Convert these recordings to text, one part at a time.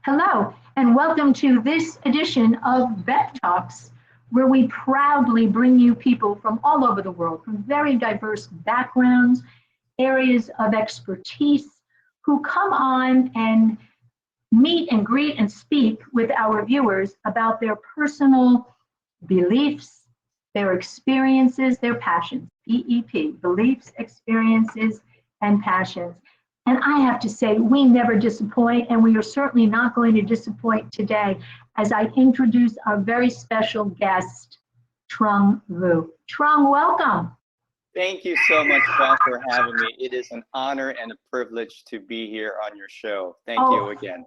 Hello, and welcome to this edition of B.E.P Talks, where we proudly bring you people from all over the world, from very diverse backgrounds, areas of expertise, who come on and meet and greet and speak with our viewers about their personal beliefs, their experiences, their passions. B.E.P, beliefs, experiences, and passions. And I have to say, we never disappoint, and we are certainly not going to disappoint today as I introduce our very special guest, Trung Vu. Trung, welcome. Thank you so much, Beth, for having me. It is an honor and a privilege to be here on your show. Thank you again.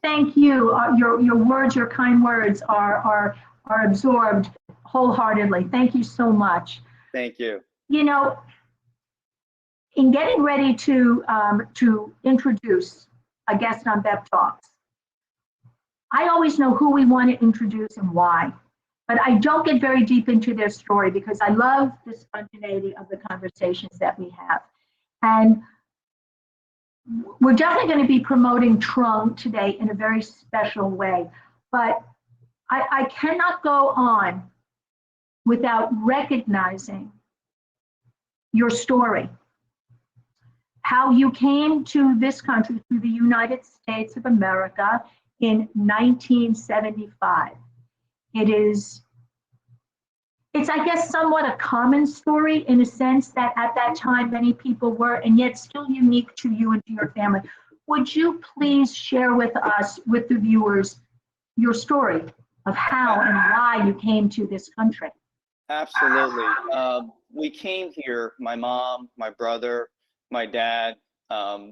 Thank you. Your words, your kind words are absorbed wholeheartedly. Thank you so much. Thank you. You know, in getting ready to introduce a guest on B.E.P Talks, I always know who we want to introduce and why, but I don't get very deep into their story because I love the spontaneity of the conversations that we have. And we're definitely going to be promoting Trung today in a very special way, but I cannot go on without recognizing your story. How you came to this country, to the United States of America in 1975. It's I guess, somewhat a common story in a sense that at that time many people were, and yet still unique to you and to your family. Would you please share with us, with the viewers, your story of how and why you came to this country? Absolutely. We came here, my mom, my brother, my dad.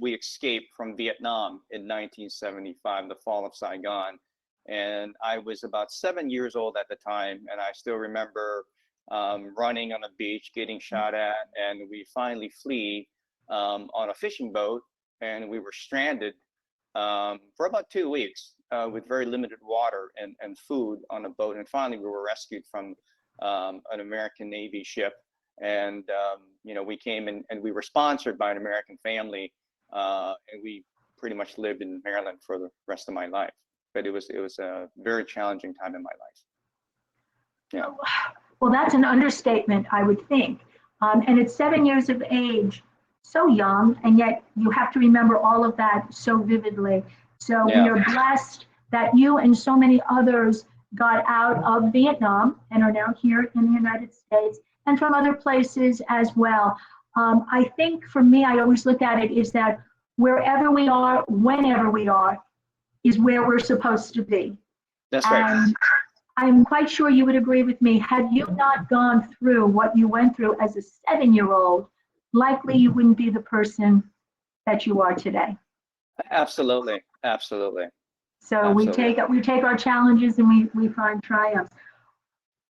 We escaped from Vietnam in 1975, the fall of Saigon. And I was about 7 years old at the time. And I still remember running on a beach, getting shot at. And we finally flee on a fishing boat. And we were stranded for about 2 weeks with very limited water and food on a boat. And finally, we were rescued from an American Navy ship. And we came and we were sponsored by an American family, and we pretty much lived in Maryland for the rest of my life. But it was a very challenging time in my life. Yeah. Well, that's an understatement, I would think. And at 7 years of age, so young, and yet you have to remember all of that so vividly. So we are blessed that you and so many others got out of Vietnam and are now here in the United States, and from other places as well. I think for me, I always look at it is that wherever we are, whenever we are, is where we're supposed to be. That's right. And I'm quite sure you would agree with me. Had you not gone through what you went through as a 7-year-old, likely you wouldn't be the person that you are today. Absolutely. Absolutely. So Absolutely. we take our challenges and we find triumphs.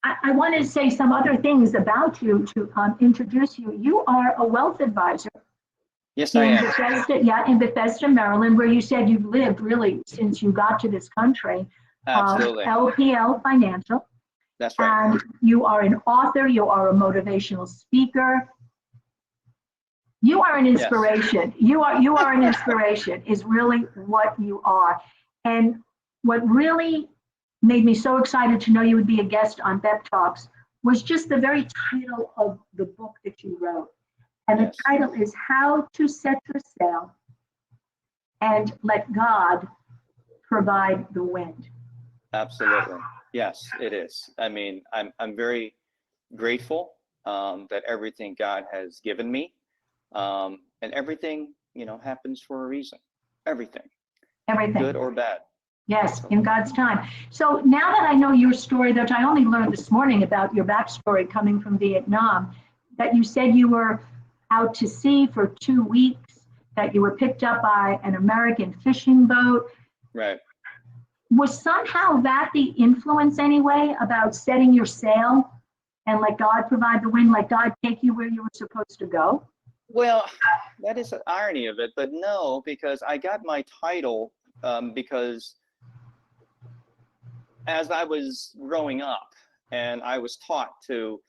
I wanted to say some other things about you to introduce you. You are a wealth advisor. Yes, I am. Bethesda, in Bethesda, Maryland, where you said you've lived really since you got to this country. Absolutely. LPL Financial. That's right. And you are an author. You are a motivational speaker. You are an inspiration. Yes. You are an inspiration. Is really what you are. And what really made me so excited to know you would be a guest on B.E.P Talks was just the very title of the book that you wrote. And the title is How to Set Your Sail and Let God Provide the Wind. Absolutely. Yes, it is. I mean, I'm very grateful that everything God has given me, and everything, happens for a reason. Everything. Good or bad. Yes, in God's time. So now that I know your story, that I only learned this morning about your backstory coming from Vietnam, that you said you were out to sea for 2 weeks, that you were picked up by an American fishing boat. Right. Was somehow that the influence anyway about setting your sail and let God provide the wind, let God take you where you were supposed to go? Well, that is the irony of it, but no, because I got my title because as I was growing up and I was taught to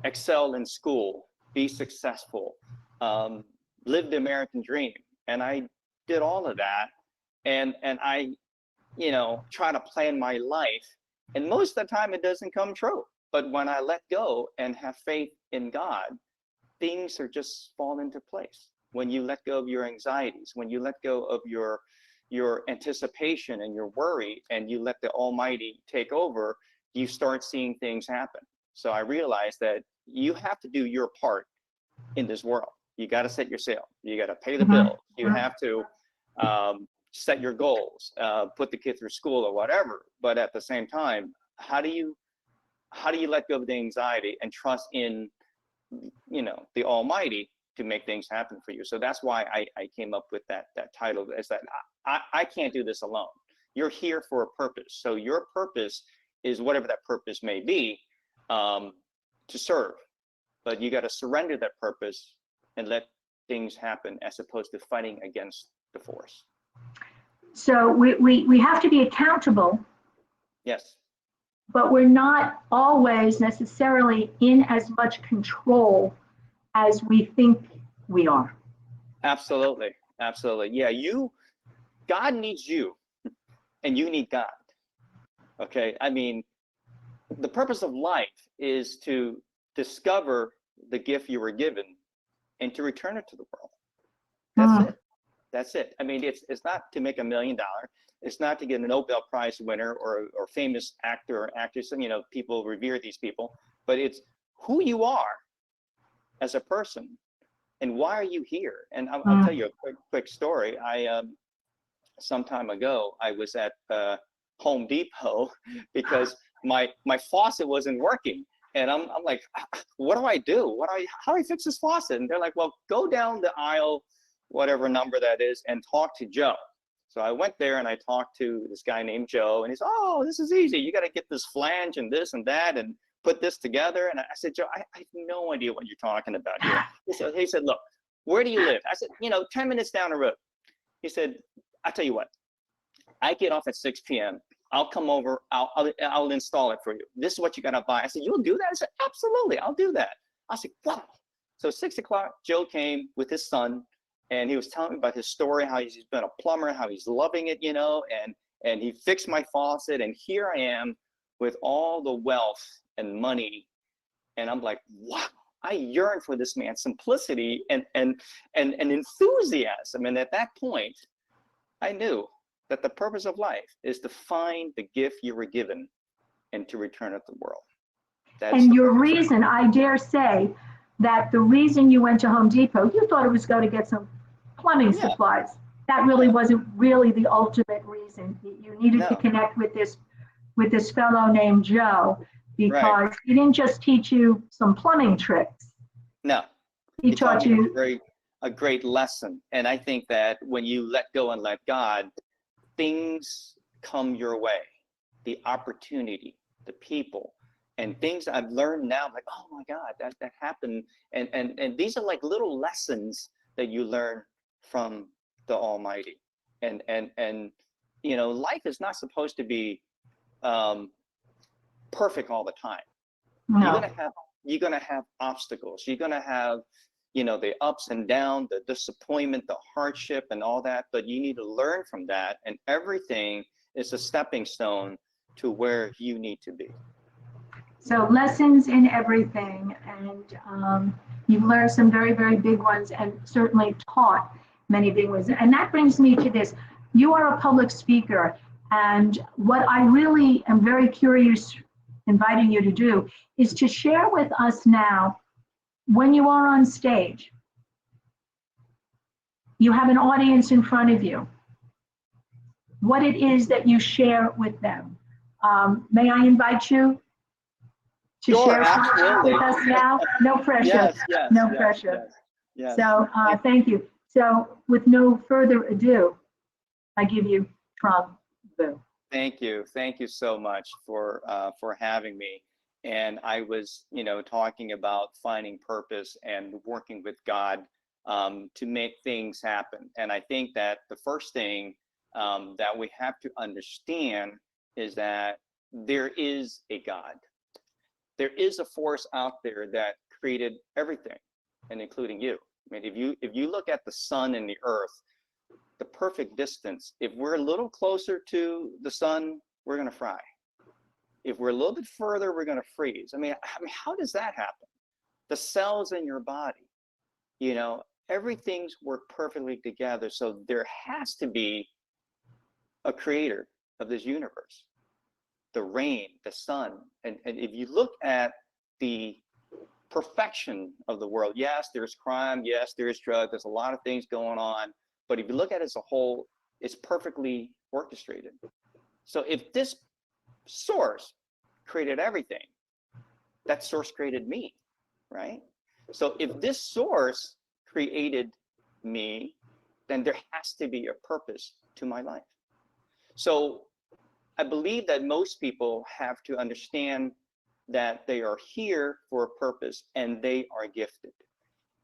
excel in school, be successful, live the American dream. And I did all of that. And I try to plan my life. And most of the time it doesn't come true. But when I let go and have faith in God, things are just fall into place. When you let go of your anxieties, when you let go of your anticipation and your worry, and you let the Almighty take over, you start seeing things happen. So I realized that you have to do your part in this world. You got to set your sail. You got to pay the bills. You have to set your goals, put the kid through school or whatever. But at the same time, how do you let go of the anxiety and trust in the Almighty to make things happen for you? So that's why I came up with that title, is that I can't do this alone. You're here for a purpose. So your purpose is whatever that purpose may be, to serve. But you got to surrender that purpose and let things happen, as opposed to fighting against the force. So we have to be accountable. Yes. But we're not always necessarily in as much control as we think we are. Absolutely. Absolutely. Yeah. God needs you, and you need God. Okay. I mean, the purpose of life is to discover the gift you were given and to return it to the world. That's it. That's it. I mean, it's not to make $1 million. It's not to get a Nobel Prize winner or famous actor or actress. And, people revere these people, but it's who you are as a person and why are you here? And I'll tell you a quick story. Some time ago, I was at Home Depot because my faucet wasn't working. And I'm like, what do I do? How do I fix this faucet? And they're like, well, go down the aisle, whatever number that is, and talk to Joe. So I went there and I talked to this guy named Joe, and he's, oh, this is easy. You got to get this flange and this and that and put this together. And I said, Joe, I have no idea what you're talking about here. He said, look, where do you live? I said, 10 minutes down the road. He said, I'll tell you what, I get off at 6 p.m. I'll come over, I'll install it for you. This is what you got to buy. I said, you'll do that? I said, absolutely, I'll do that. I said, wow. So 6 o'clock, Joe came with his son, and he was telling me about his story, how he's been a plumber, how he's loving it, and he fixed my faucet, and here I am with all the wealth and money, and I'm like, wow, I yearn for this man's simplicity and enthusiasm. And at that point, I knew that the purpose of life is to find the gift you were given and to return it to the world. And your reason, I dare say, that the reason you went to Home Depot, you thought it was going to get some plumbing supplies. That really wasn't really the ultimate reason. You needed to connect with this fellow named Joe, because he didn't just teach you some plumbing tricks. No, he taught you a great lesson. And I think that when you let go and let God, things come your way, the opportunity, the people, and things I've learned now. I'm like, oh my God, that happened. And these are like little lessons that you learn from the Almighty. And life is not supposed to be perfect all the time. No. You're gonna have obstacles. You're gonna have the ups and downs, the disappointment, the hardship, and all that. But you need to learn from that, and everything is a stepping stone to where you need to be. So lessons in everything, and you've learned some very, very big ones, and certainly taught many big ones. And that brings me to this. You are a public speaker, and what I really am very curious inviting you to do is to share with us now, when you are on stage, you have an audience in front of you, what it is that you share with them. May I invite you to share with us now? No pressure. Yes, no pressure. Yes. So thank you. So with no further ado, I give you Trung Vu. Thank you so much for having me. And I was, talking about finding purpose and working with God to make things happen. And I think that the first thing that we have to understand is that there is a God. There is a force out there that created everything, and including you. I mean, if you look at the sun and the earth, the perfect distance. If we're a little closer to the sun, we're going to fry. If we're a little bit further, we're going to freeze. I mean, how does that happen? The cells in your body, you know, everything's worked perfectly together. So there has to be a creator of this universe, the rain, the sun. And if you look at the perfection of the world, yes, there's crime, yes, there's drugs, there's a lot of things going on. But if you look at it as a whole, it's perfectly orchestrated. So if this source created everything, that source created me, right? So if this source created me, then there has to be a purpose to my life. So I believe that most people have to understand that they are here for a purpose and they are gifted.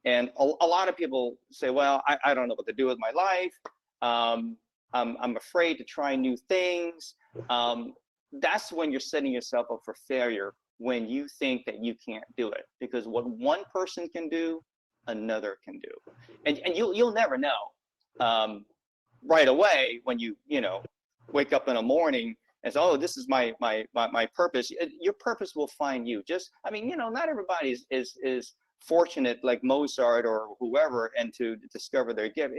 And a lot of people say, well, I don't know what to do with my life. I'm afraid to try new things. That's when you're setting yourself up for failure, when you think that you can't do it. Because what one person can do, another can do. And you'll never know right away when you wake up in the morning and say, oh, this is my purpose. Your purpose will find you. Just, I mean, not everybody is fortunate like Mozart or whoever and to discover their gift.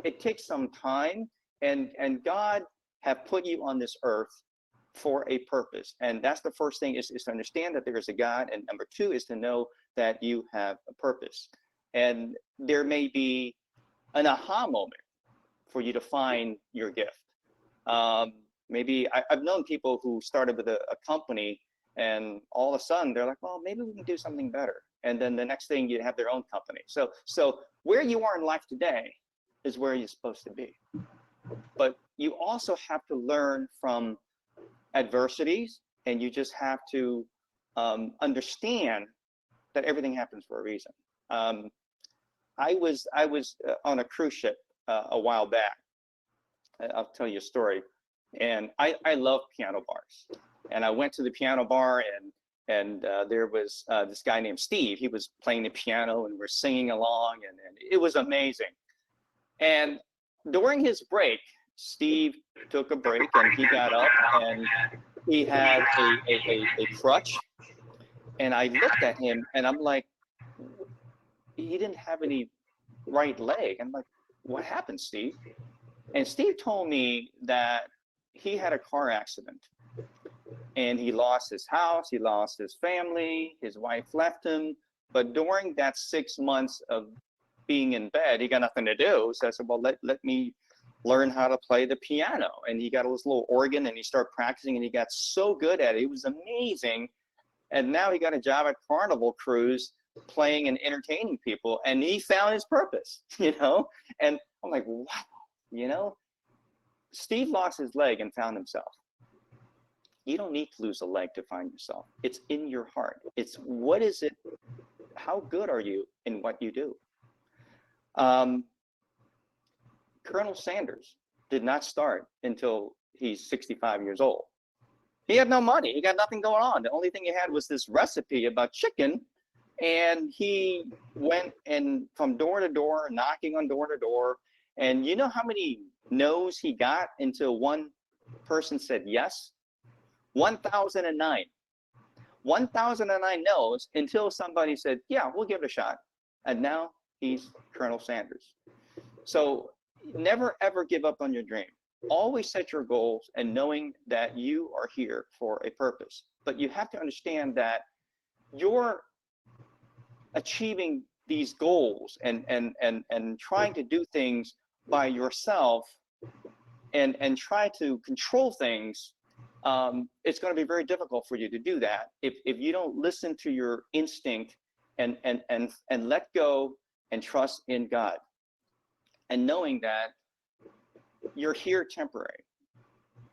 It takes some time, and God have put you on this earth for a purpose. And that's the first thing, is to understand that there is a God. And number two is to know that you have a purpose. And there may be an aha moment for you to find your gift. Maybe I've known people who started with a company, and all of a sudden they're like, well, maybe we can do something better. And then the next thing, you have their own company. So where you are in life today is where you're supposed to be. But you also have to learn from adversities, and you just have to understand that everything happens for a reason. I was on a cruise ship a while back. I'll tell you a story. And I love piano bars. And I went to the piano bar, and there was this guy named Steve. He was playing the piano, and we're singing along, and it was amazing. And during his break, Steve took a break, and he got up, and he had a crutch. And I looked at him, and I'm like, he didn't have any right leg. I'm like, what happened, Steve? And Steve told me that he had a car accident, and he lost his house, he lost his family, his wife left him. But during that 6 months of being in bed, he got nothing to do. So I said, well, let me learn how to play the piano. And he got this little organ, and he started practicing, and he got so good at it. It was amazing. And now he got a job at Carnival Cruise, playing and entertaining people, and he found his purpose, And I'm like, wow, Steve lost his leg and found himself. You don't need to lose a leg to find yourself. It's in your heart. It's what is it? How good are you in what you do? Colonel Sanders did not start until he's 65 years old. He had no money. He got nothing going on. The only thing he had was this recipe about chicken. And he went from door to door, knocking on door to door. And you know how many no's he got until one person said yes? 1,009. 1,009 no's until somebody said, yeah, we'll give it a shot. And now he's Colonel Sanders. So never, ever give up on your dream. Always set your goals, and knowing that you are here for a purpose. But you have to understand that you're achieving these goals and trying to do things by yourself and try to control things, it's going to be very difficult for you to do that if you don't listen to your instinct and let go and trust in God, and knowing that you're here temporary.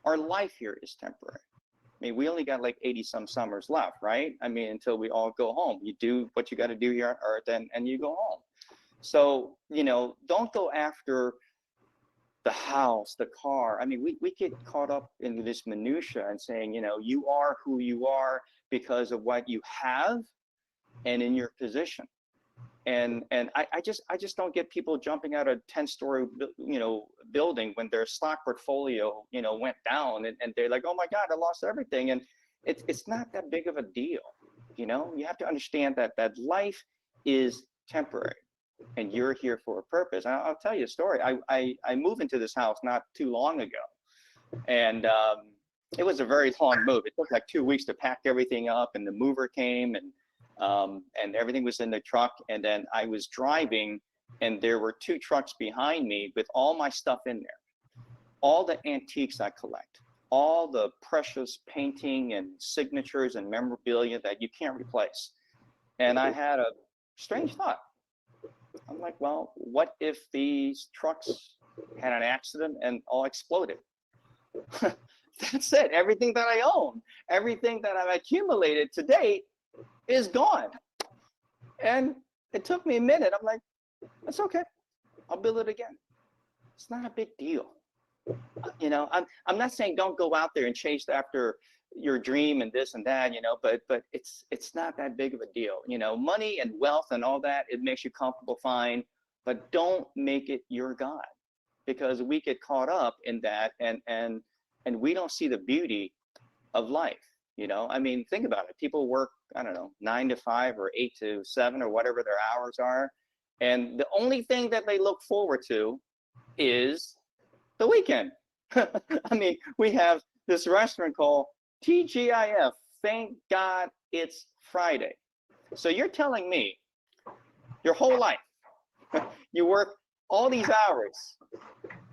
Our life here is temporary. I mean, we only got like 80 some summers left, right? I mean, until we all go home. You do what you got to do here on earth, and you go home. So, don't go after the house, the car. I mean, we get caught up in this minutia and saying, you are who you are because of what you have and in your position. And I just don't get people jumping out of 10-story, building when their stock portfolio, went down, and they're like, oh my God, I lost everything. And it's not that big of a deal. You have to understand that life is temporary and you're here for a purpose. I'll tell you a story. I moved into this house not too long ago, and it was a very long move. It took like 2 weeks to pack everything up, and the mover came, and everything was in the truck. And then I was driving, and there were 2 trucks behind me with all my stuff in there, all the antiques I collect, all the precious painting and signatures and memorabilia that you can't replace. And I had a strange thought. I'm like, well, what if these trucks had an accident and all exploded? That's it. Everything that I own, everything that I've accumulated to date is gone. And it took me a minute. I'm like, that's okay. I'll build it again. It's not a big deal. I'm not saying don't go out there and chase after your dream and this and that, but it's not that big of a deal. Money and wealth and all that, it makes you comfortable, fine, but don't make it your God, because we get caught up in that, and we don't see the beauty of life. Think about it. People work, I don't know, 9 to 5 or 8 to 7 or whatever their hours are, and the only thing that they look forward to is the weekend. We have this restaurant called TGIF. Thank God it's Friday. So you're telling me your whole life you work all these hours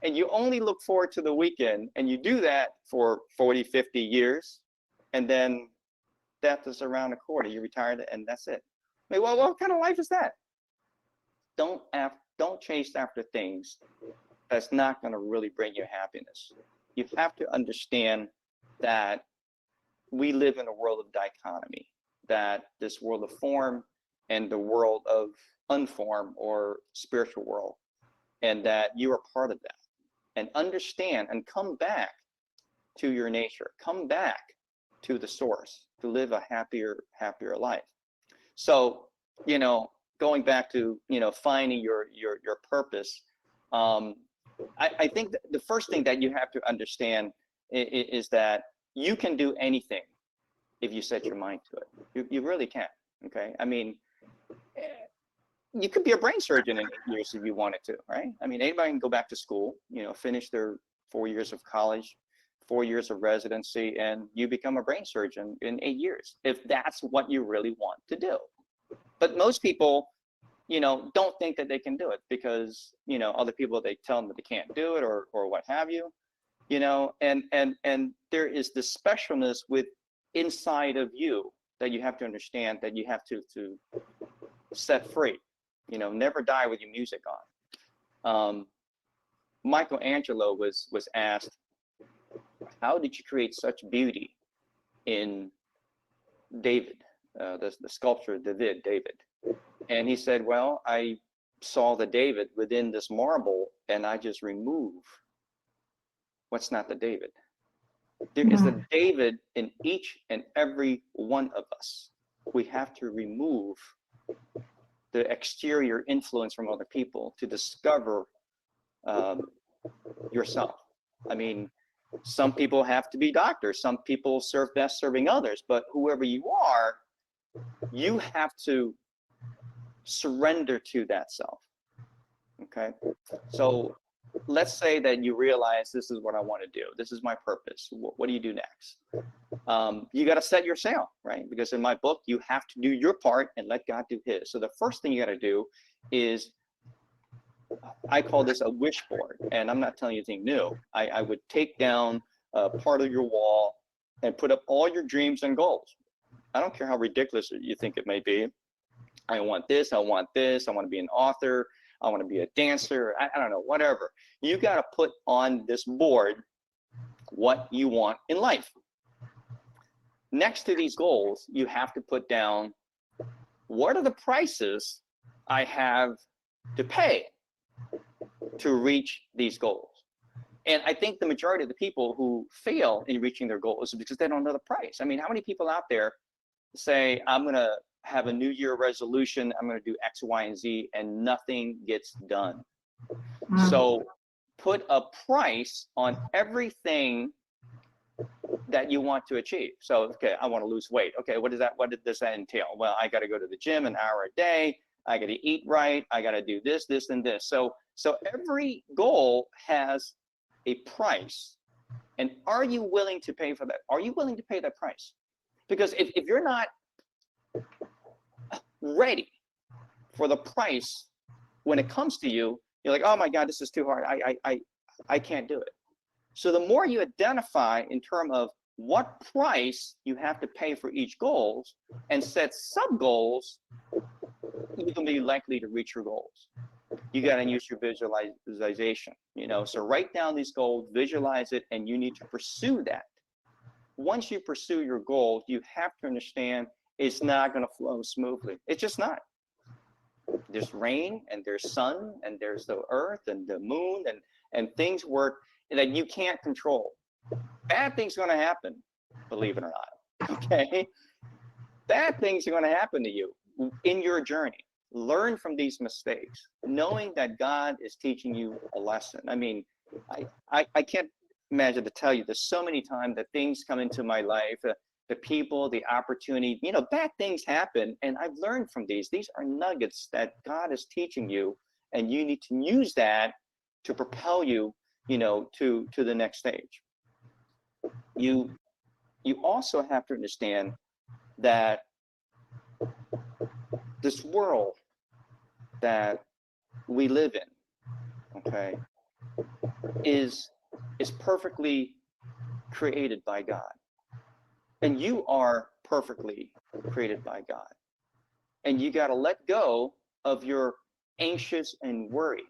and you only look forward to the weekend, and you do that for 40, 50 years, and then death is around the corner. You retire and that's it. Well, what kind of life is that? Don't chase after things that's not going to really bring you happiness. You have to understand that we live in a world of dichotomy, that this world of form and the world of unformed or spiritual world, and that you are part of that. And understand and come back to your nature, come back to the source to live a happier life. So, going back to, finding your purpose, I think that the first thing that you have to understand is that you can do anything if you set your mind to it. You really can. Okay. You could be a brain surgeon in 8 years if you wanted to, right? Anybody can go back to school, finish their 4 years of college, 4 years of residency, and you become a brain surgeon in 8 years, if that's what you really want to do. But most people, don't think that they can do it because, other people, they tell them that they can't do it or what have you, and there is this specialness with inside of you that you have to understand, that you have to set free, never die with your music on. Michelangelo was asked, how did you create such beauty in David, the sculpture David? And he said, well, I saw the David within this marble, and I just remove what's not the David. There is a David in each and every one of us. We have to remove the exterior influence from other people to discover yourself. Some people have to be doctors. Some people serve best serving others. But whoever you are, you have to surrender to that self. Okay? So let's say that you realize, this is what I want to do. This is my purpose. What do you do next? You got to set your sail, right? Because in my book, you have to do your part and let God do his. So the first thing you got to do is, I call this a wish board, and I'm not telling you anything new. I would take down part of your wall and put up all your dreams and goals. I don't care how ridiculous you think it may be. I want this, I want this, I want to be an author, I want to be a dancer, I don't know, whatever. You got to put on this board what you want in life. Next to these goals, you have to put down, what are the prices I have to pay to reach these goals? And I think the majority of the people who fail in reaching their goals is because they don't know the price. How many people out there say, I'm gonna have a New Year resolution. I'm going to do X, Y, and Z, and nothing gets done. So put a price on everything that you want to achieve. So, okay, I want to lose weight. Okay, what does that entail? Well, I got to go to the gym an hour a day. I got to eat right. I got to do this, this, and this. So every goal has a price. And are you willing to pay for that? Are you willing to pay that price? Because if you're not ready for the price when it comes to you, you're like, oh my God, this is too hard. I can't do it. So the more you identify in terms of what price you have to pay for each goal and set sub goals, you're going to be likely to reach your goals. You got to use your visualization, so write down these goals, visualize it, and you need to pursue that. Once you pursue your goal, you have to understand it's not going to flow smoothly. It's just not. There's rain and there's sun and there's the earth and the moon and things work that you can't control. Bad things are going to happen, believe it or not. Okay? Bad things are going to happen to you in your journey. Learn from these mistakes, knowing that God is teaching you a lesson. I mean, I can't imagine to tell you, there's so many times that things come into my life, the people, the opportunity, bad things happen. And I've learned from these. These are nuggets that God is teaching you, and you need to use that to propel you, to the next stage. You also have to understand that this world that we live in, okay, is perfectly created by God. And you are perfectly created by God. And you got to let go of your anxious and worry.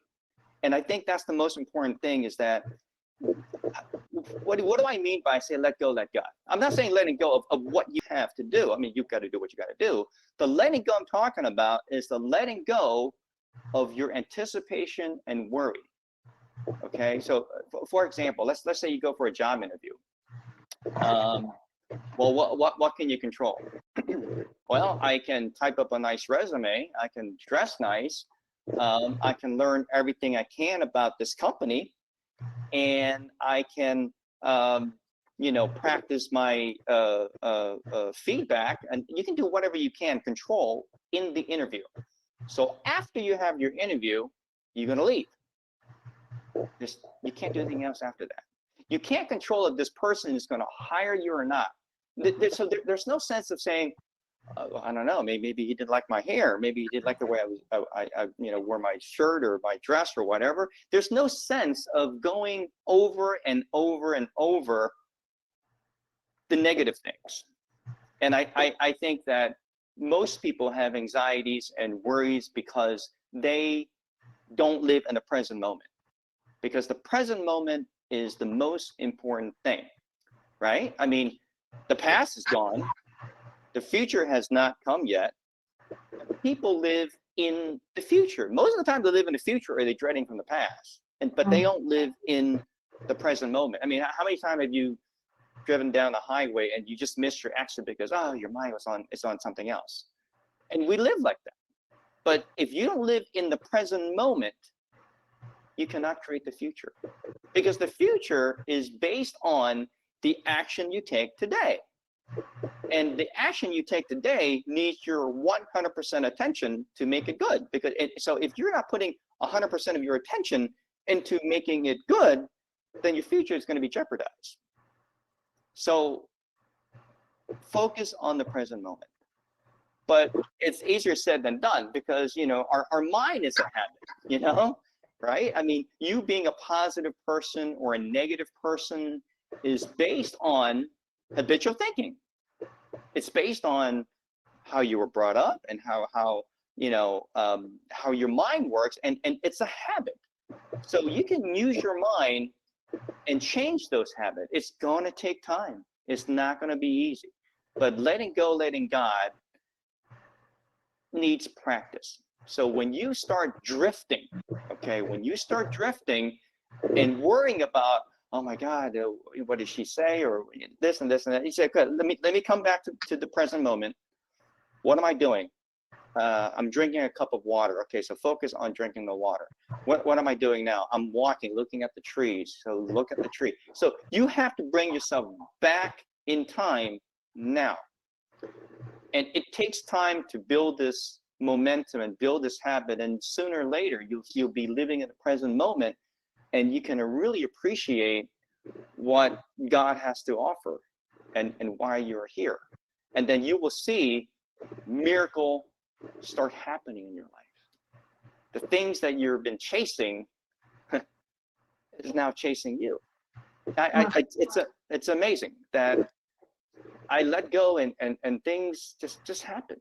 And I think that's the most important thing, is that, what do I mean by say let go, let God? I'm not saying letting go of what you have to do. I mean, you've got to do what you got to do. The letting go I'm talking about is the letting go of your anticipation and worry. Okay, so for example, let's say you go for a job interview. Well, what can you control? Well, I can type up a nice resume. I can dress nice. I can learn everything I can about this company, and I can practice my feedback, and you can do whatever you can control in the interview. So after you have your interview, you're going to leave. You can't do anything else after that. You can't control if this person is going to hire you or not. So there's no sense of saying, I don't know, maybe he didn't like my hair, maybe he didn't like the way I wore my shirt or my dress or whatever. There's no sense of going over and over and over the negative things. And I think that most people have anxieties and worries because they don't live in the present moment. Because the present moment is the most important thing, right? I mean, the past is gone. The future has not come yet. People live in the future. Most of the time they live in the future, or they're dreading from the past. But they don't live in the present moment. I mean, how many times have you driven down the highway and you just missed your exit because, your mind it's on something else? And we live like that. But if you don't live in the present moment, you cannot create the future. Because the future is based on the action you take today. And the action you take today needs your 100% attention to make it good. So if you're not putting 100% of your attention into making it good, then your future is going to be jeopardized. So focus on the present moment. But it's easier said than done, because our mind is a habit, right? I mean, you being a positive person or a negative person is based on habitual thinking. It's based on how you were brought up and how your mind works, and it's a habit. So you can use your mind and change those habits. It's going to take time. It's not going to be easy. But letting go, letting God needs practice. So when you start drifting, and worrying about, oh my God, what did she say, or this and this and that, you say, okay, let me come back to the present moment. What am I doing? I'm drinking a cup of water. Okay, so focus on drinking the water. What am I doing now? I'm walking, looking at the trees. So look at the tree. So you have to bring yourself back in time now. And it takes time to build this momentum and build this habit. And sooner or later, you'll be living in the present moment, and you can really appreciate what God has to offer and why you're here. And then you will see miracle start happening in your life. The things that you've been chasing is now chasing you. It's amazing that I let go and things just happen.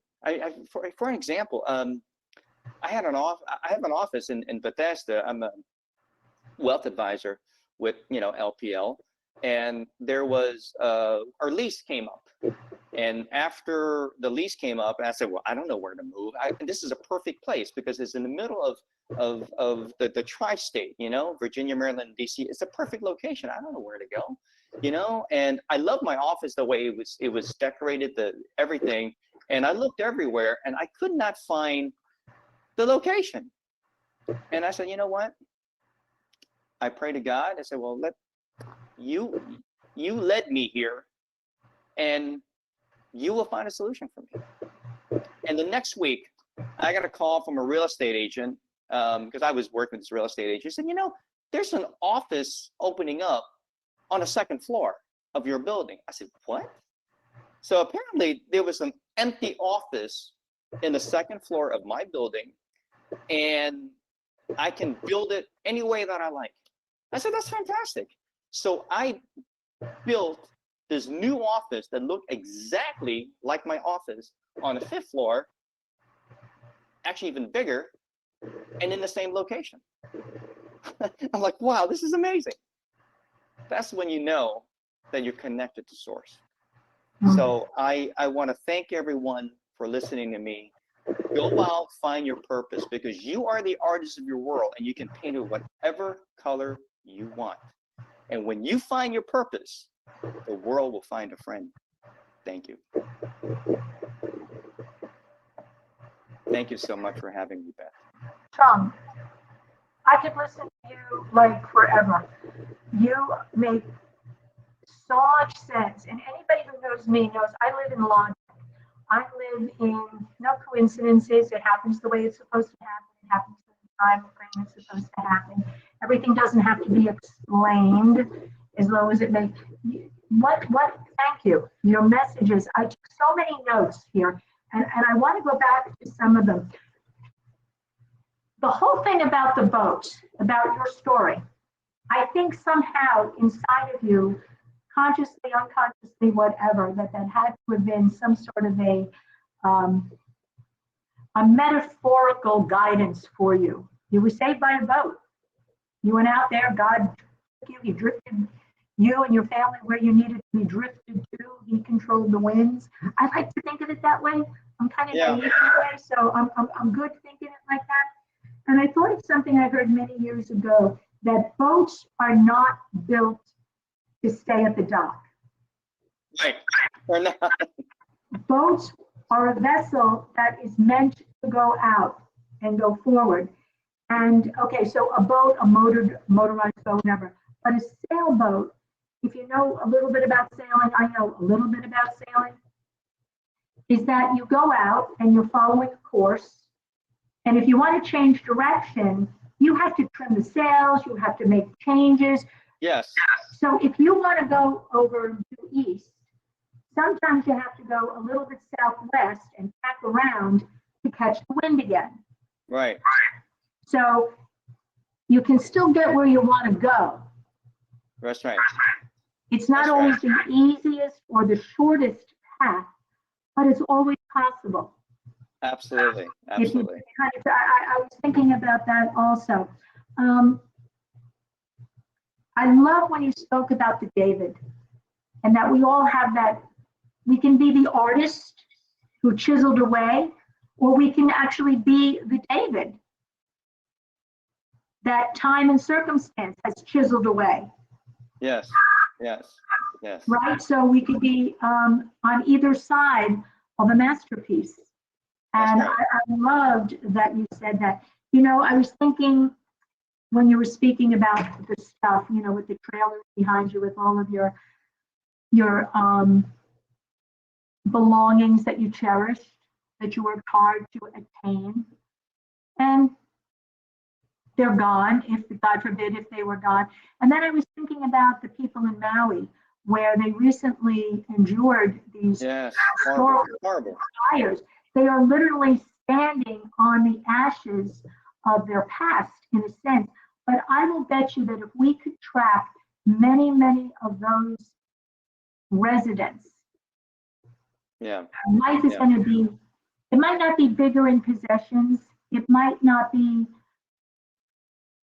For an example, I have an office in Bethesda. I'm a wealth advisor with LPL, and there was our lease came up. And after the lease came up, and I said, well, I don't know where to move. And this is a perfect place because it's in the middle of the tri-state, Virginia, Maryland, DC. It's a perfect location. I don't know where to go, and I love my office the way it was decorated, everything. And I looked everywhere and I could not find the location. And I said, you know what? I prayed to God. I said, well, you led me here, and you will find a solution for me. And the next week, I got a call from a real estate agent, because I was working with this real estate agent. He said, there's an office opening up on the second floor of your building. I said, what? So apparently there was an empty office in the second floor of my building, and I can build it any way that I like. I said, that's fantastic. So I built this new office that looked exactly like my office on the 5th floor, actually even bigger, and in the same location. I'm like, wow, this is amazing. That's when you know that you're connected to source. So I want to thank everyone for listening to me. Go out, find your purpose, because you are the artist of your world, and you can paint it whatever color you want. And when you find your purpose, the world will find a friend. Thank you. Thank you so much for having me, Beth. Chung, I could listen to you like forever. You make so much sense. And anybody who knows me knows I live in logic. I live in no coincidences. It happens the way it's supposed to happen. It happens at the time frame it's supposed to happen. Everything doesn't have to be explained as long as it makes. Thank you. Your messages. I took so many notes here, and I want to go back to some of them. The whole thing about the boat, about your story, I think somehow inside of you, consciously, unconsciously, whatever, that had to have been some sort of a metaphorical guidance for you. You were saved by a boat. You went out there, God took you, He drifted you and your family where you needed to be drifted to. He controlled the winds. I like to think of it that way. I'm kind of naive that way, so I'm good thinking it like that. And I thought of something I heard many years ago, that boats are not built to stay at the dock. Right. Or not. Boats are a vessel that is meant to go out and go forward. And okay, so a boat, a motorized boat, whatever. But a sailboat, if you know a little bit about sailing, I know a little bit about sailing, is that you go out and you're following a course. And if you want to change direction, you have to trim the sails, you have to make changes. Yes. So if you want to go over to east, sometimes you have to go a little bit southwest and tack around to catch the wind again. Right. So you can still get where you want to go. That's right. It's not always the easiest or the shortest path, but it's always possible. Absolutely. Absolutely. I was thinking about that also. I love when you spoke about the David, and that we all have that. We can be the artist who chiseled away, or we can actually be the David that time and circumstance has chiseled away. Yes, yes, yes. Right? So we could be on either side of a masterpiece. And right. I loved that you said that. You know, I was thinking when you were speaking about the stuff, you know, with the trailers behind you, with all of your belongings that you cherished, that you worked hard to attain, and they're gone, if God forbid, if they were gone. And then I was thinking about the people in Maui, where they recently endured these Yes, horrible, historical horrible. fires. They are literally standing on the ashes of their past, in a sense. But I will bet you that if we could track many, many of those residents, Yeah, life is yeah, going to be, it might not be bigger in possessions. It might not be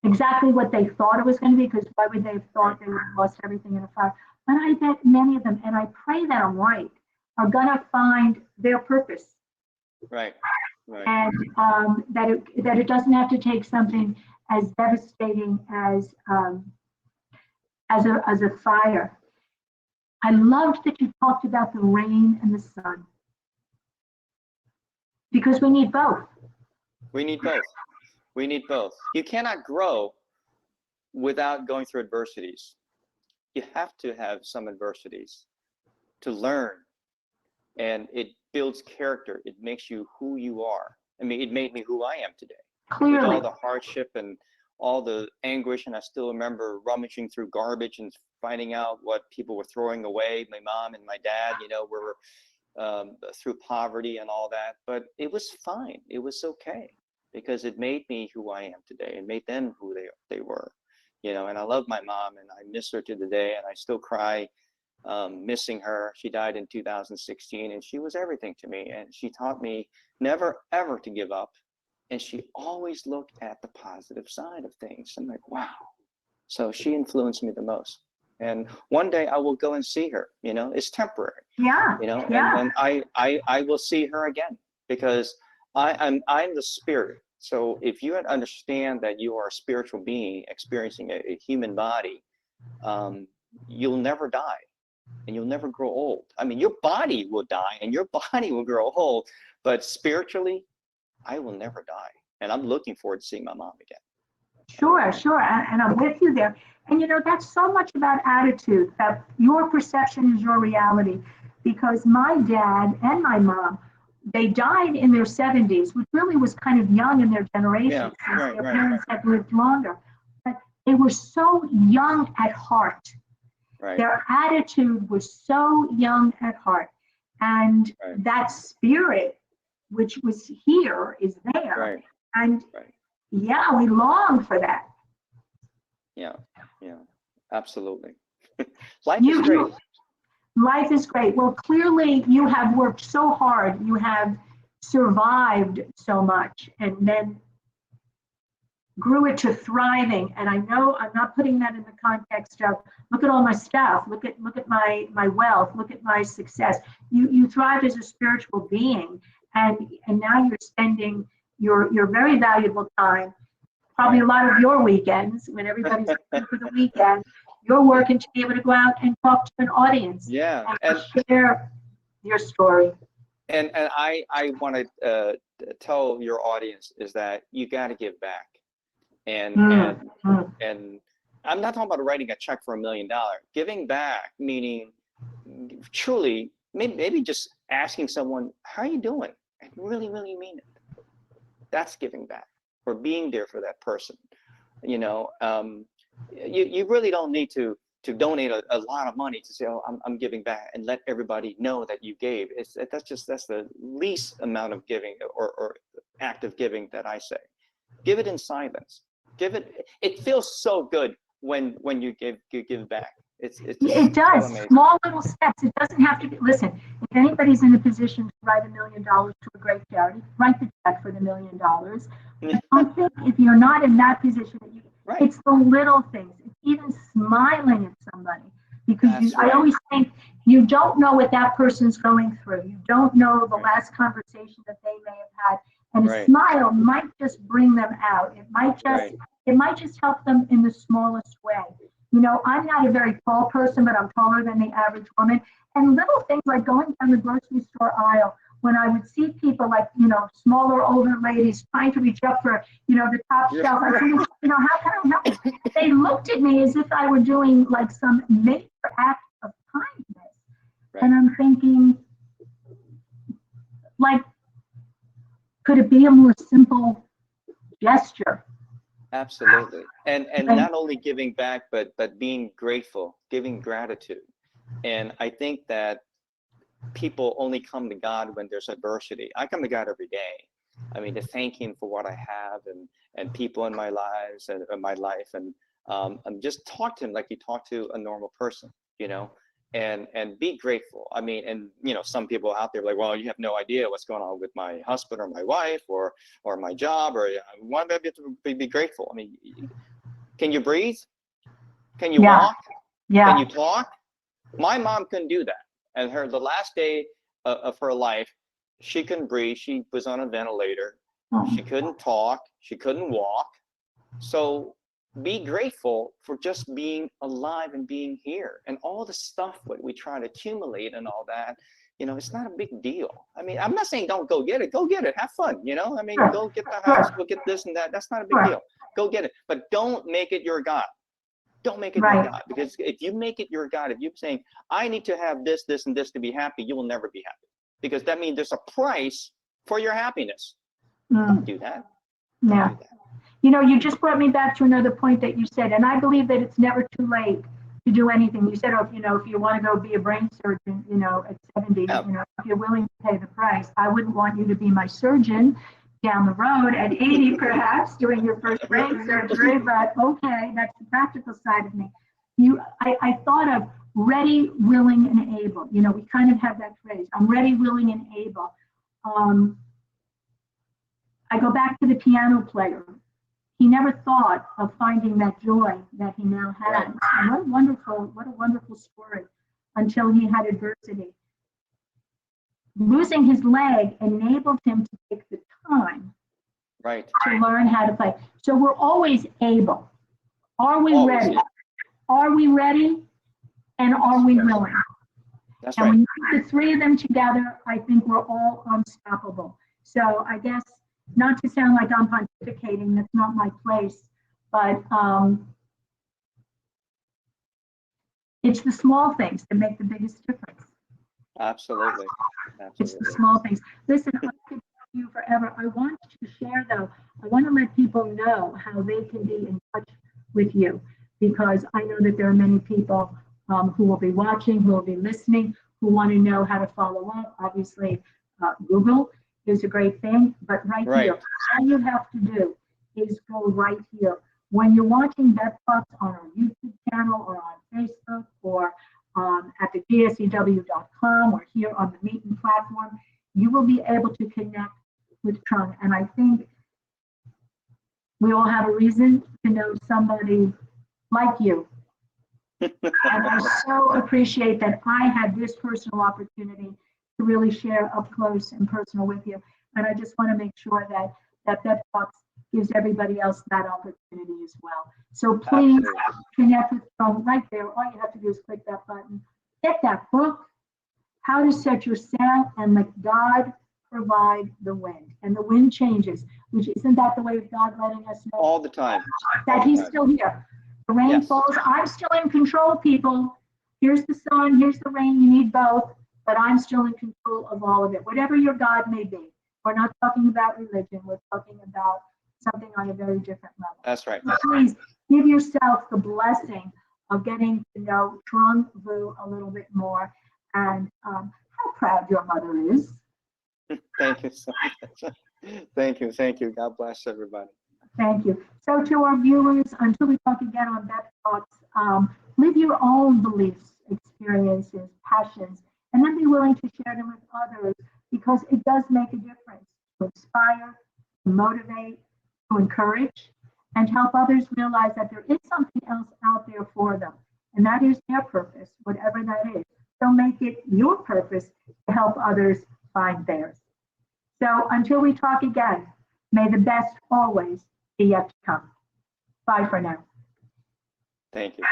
exactly what they thought it was going to be, because why would they have right, thought they would have lost everything in a fire? But I bet many of them, and I pray that I'm right, are going to find their purpose, right, right. and that it doesn't have to take something as devastating as a fire. I loved that you talked about the rain and the sun, because we need both. We need both. We need both. You cannot grow without going through adversities. You have to have some adversities to learn, and it builds character. It makes you who you are. I mean, it made me who I am today. With all Clearly, the hardship and all the anguish, and I still remember rummaging through garbage and finding out what people were throwing away. My mom and my dad, you know, were through poverty and all that, but it was fine. It was okay, because it made me who I am today. It made them who they were, you know. And I love my mom, and I miss her to the day, and I still cry missing her. She died in 2016, and she was everything to me, and she taught me never ever to give up, and she always looked at the positive side of things. I'm like, wow. So she influenced me the most. And one day I will go and see her, you know. It's temporary, yeah, you know, and yeah, then I will see her again, because I'm the spirit. So if you understand that you are a spiritual being experiencing a human body, you'll never die, and you'll never grow old. I mean, your body will die and your body will grow old, but spiritually, I will never die. And I'm looking forward to seeing my mom again. sure, sure. And I'm with you there. And you know, that's so much about attitude, that your perception is your reality. Because my dad and my mom, they died in their 70s, which really was kind of young in their Yeah, generation, since right, their right, parents had lived longer. But they were so young at heart. right, Their attitude was so young at heart. And right, that spirit, which was here, is there. right, And right. yeah, we long for that. Yeah, yeah, absolutely. Life is You, great. you, life is great. Well, clearly you have worked so hard. You have survived so much, and then grew it to thriving. And I know I'm not putting that in the context of look at all my stuff, look at my wealth, look at my success. You thrive as a spiritual being, and now you're spending your very valuable time, probably a lot of your weekends when everybody's looking for the weekend. You're working to be able to go out and talk to an audience Yeah, and share your story. and I want to tell your audience is that you got to give back, and Mm, and mm. and I'm not talking about writing a check for $1 million. Giving back meaning truly, maybe just asking someone, "How are you doing?" and really, really mean it. That's giving back, or being there for that person. You know, you really don't need to donate a lot of money to say, oh, I'm giving back, and let everybody know that you gave. That's the least amount of giving, or act of giving that I say. Give it in silence. It feels so good when you give back. It's It just so does. amazing. Small little steps. It doesn't have to be. Listen, if anybody's in a position to write $1 million to a great charity, write the check for the $1 million. But don't think if you're not in that position that you. Right. It's the little things. It's even smiling at somebody, because That's I right. always think you don't know what that person's going through. You don't know the Right. last conversation that they may have had, and a Right. smile might just bring them out. Right. It might just help them in the smallest way. You know, I'm not a very tall person, but I'm taller than the average woman. And little things like going down the grocery store aisle when I would see people like, smaller, older ladies trying to reach up for, the top Yeah. shelf, I said, how can I help you? They looked at me as if I were doing like some major act of kindness. Right. And I'm thinking, like, could it be a more simple gesture? Absolutely. And Right. not only giving back, but being grateful, giving gratitude. And I think that people only come to God when there's adversity. I come to God every day. I mean, to thank Him for what I have and people in my lives and my life, and just talk to Him like you talk to a normal person, and be grateful. I mean, and some people out there are like, well, you have no idea what's going on with my husband or my wife or my job, or why do I have to be grateful? I mean, can you breathe? Can you walk? Can you talk? My mom couldn't do that. And the last day of her life, she couldn't breathe. She was on a ventilator. She couldn't talk. She couldn't walk. So be grateful for just being alive and being here. And all the stuff that we try to accumulate and all that, it's not a big deal. I mean, I'm not saying don't go get it. Go get it. Have fun, I mean, go get the house, go get this and that. That's not a big deal. Go get it. But don't make it your God. Don't make it your God, because if you make it your God, if you're saying, I need to have this, this, and this to be happy, you will never be happy, because that means there's a price for your happiness. Don't do that. Yeah. You just brought me back to another point that you said, and I believe that it's never too late to do anything. You said, if you want to go be a brain surgeon, at 70, if you're willing to pay the price. I wouldn't want you to be my surgeon down the road at 80, perhaps, doing your first brain surgery, but okay, that's the practical side of me. I thought of ready, willing, and able. We kind of have that phrase. I'm ready, willing, and able. I go back to the piano player. He never thought of finding that joy that he now has. And what a wonderful story, until he had adversity. Losing his leg enabled him to take the time to learn how to play. So we're always able. Are we ready? Are we ready? And are we willing? That's and when you put the three of them together, I think we're all unstoppable. So I guess, not to sound like I'm pontificating, that's not my place, but it's the small things that make the biggest difference. Absolutely. It's the small things. Listen, I could talk to you forever. I want to share, though, I want to let people know how they can be in touch with you, because I know that there are many people who will be watching, who will be listening, who want to know how to follow up. Obviously, Google is a great thing, but right here, all you have to do is go right here. When you're watching beptalks on our YouTube channel or on Facebook or at the gscw.com or here on the Meeting platform, you will be able to connect with Trung. And I think we all have a reason to know somebody like you. And I so appreciate that I had this personal opportunity to really share up close and personal with you. And I just want to make sure that beptalks gives everybody else that opportunity as well. So please connect with Trung right there. All you have to do is click that button. Get that book, How to Set Your Sail and Let God Provide the Wind. And the wind changes, which isn't that the way of God letting us know all the time that He's still here. The rain falls. I'm still in control, people. Here's the sun, here's the rain. You need both, but I'm still in control of all of it, whatever your God may be. We're not talking about religion. We're talking about something on a very different level. That's right. So please give yourself the blessing of getting to know Trung Vu a little bit more, and how proud your mother is. Thank you so much. Thank you. God bless everybody. Thank you. So to our viewers, until we talk again on beptalks, live your own beliefs, experiences, passions, and then be willing to share them with others, because it does make a difference to inspire, to motivate, to encourage, and to help others realize that there is something else out there for them. And that is their purpose, whatever that is. So make it your purpose to help others find theirs. So until we talk again, may the best always be yet to come. Bye for now. Thank you.